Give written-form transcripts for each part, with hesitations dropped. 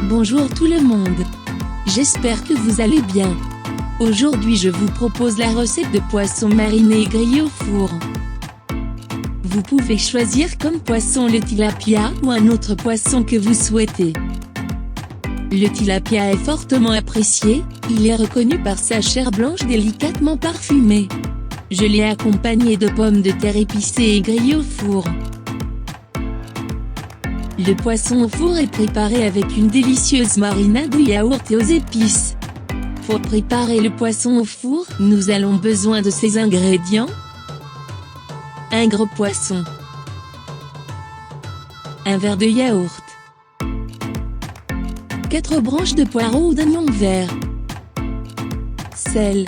Bonjour tout le monde. J'espère que vous allez bien. Aujourd'hui je vous propose la recette de poisson mariné et grillé au four. Vous pouvez choisir comme poisson le tilapia ou un autre poisson que vous souhaitez. Le tilapia est fortement apprécié, il est reconnu par sa chair blanche délicatement parfumée. Je l'ai accompagné de pommes de terre épicées et grillées au four. Le poisson au four est préparé avec une délicieuse marinade de yaourt et aux épices. Pour préparer le poisson au four, nous allons besoin de ces ingrédients. Un gros poisson. Un verre de yaourt. 4 branches de poireaux ou d'oignons verts. Sel.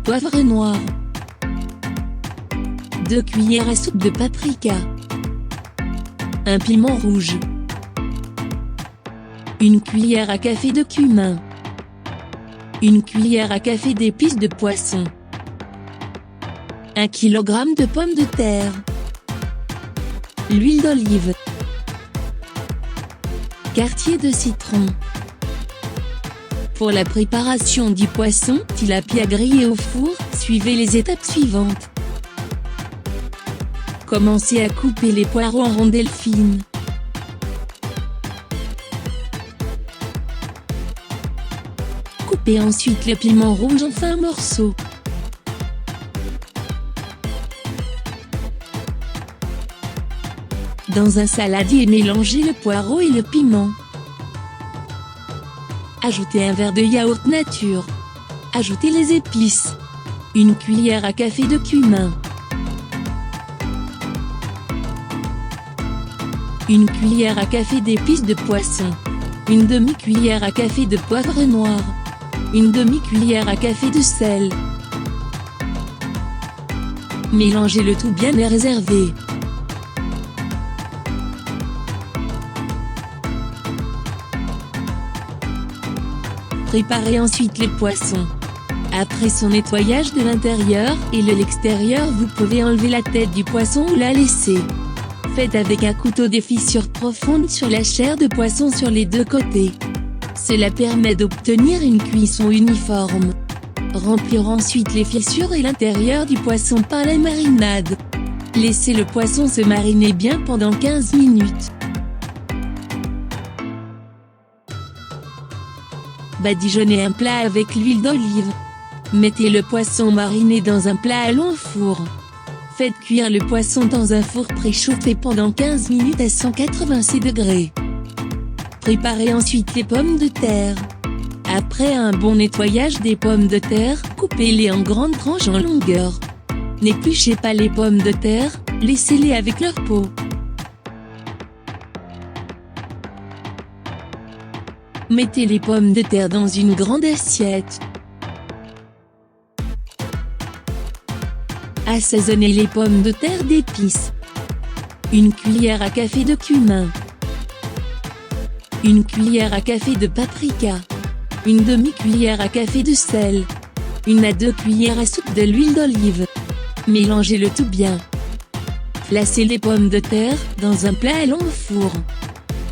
Poivre noir. 2 cuillères à soupe de paprika. Un piment rouge. 1 cuillère à café de cumin. 1 cuillère à café d'épices de poisson. 1 kg de pommes de terre. L'huile d'olive. Quartier de citron. Pour la préparation du poisson tilapia grillé au four, suivez les étapes suivantes. Commencez à couper les poireaux en rondelles fines. Coupez ensuite le piment rouge en fins morceaux. Dans un saladier, mélangez le poireau et le piment. Ajoutez un verre de yaourt nature. Ajoutez les épices. 1 cuillère à café de cumin. 1 cuillère à café d'épices de poisson. 1 demi-cuillère à café de poivre noir. 1 demi-cuillère à café de sel. Mélangez le tout bien et réservez. Préparez ensuite les poissons. Après son nettoyage de l'intérieur et de l'extérieur, vous pouvez enlever la tête du poisson ou la laisser. Faites avec un couteau des fissures profondes sur la chair de poisson sur les 2 côtés. Cela permet d'obtenir une cuisson uniforme. Remplir ensuite les fissures et l'intérieur du poisson par la marinade. Laissez le poisson se mariner bien pendant 15 minutes. Badigeonnez un plat avec l'huile d'olive. Mettez le poisson mariné dans un plat à long four. Faites cuire le poisson dans un four préchauffé pendant 15 minutes à 186 degrés. Préparez ensuite les pommes de terre. Après un bon nettoyage des pommes de terre, coupez-les en grandes tranches en longueur. N'épluchez pas les pommes de terre, laissez-les avec leur peau. Mettez les pommes de terre dans une grande assiette. Assaisonnez les pommes de terre d'épices. 1 cuillère à café de cumin. 1 cuillère à café de paprika. 1 demi-cuillère à café de sel. 1 à 2 cuillères à soupe de l'huile d'olive. Mélangez le tout bien. Placez les pommes de terre dans un plat à long four.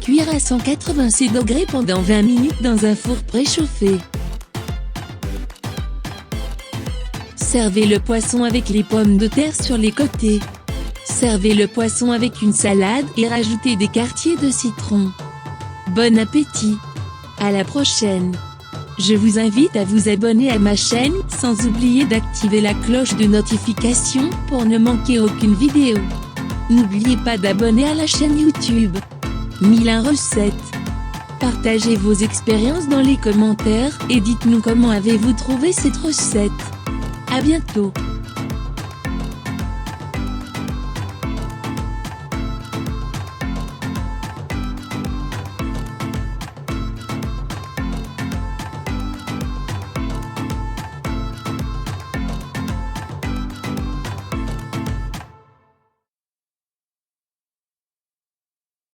Cuire à 186 degrés pendant 20 minutes dans un four préchauffé. Servez le poisson avec les pommes de terre sur les côtés. Servez le poisson avec une salade et rajoutez des quartiers de citron. Bon appétit! À la prochaine! Je vous invite à vous abonner à ma chaîne, sans oublier d'activer la cloche de notification pour ne manquer aucune vidéo. N'oubliez pas d'abonner à la chaîne YouTube. 1001 recettes. Partagez vos expériences dans les commentaires et dites-nous comment avez-vous trouvé cette recette. À bientôt.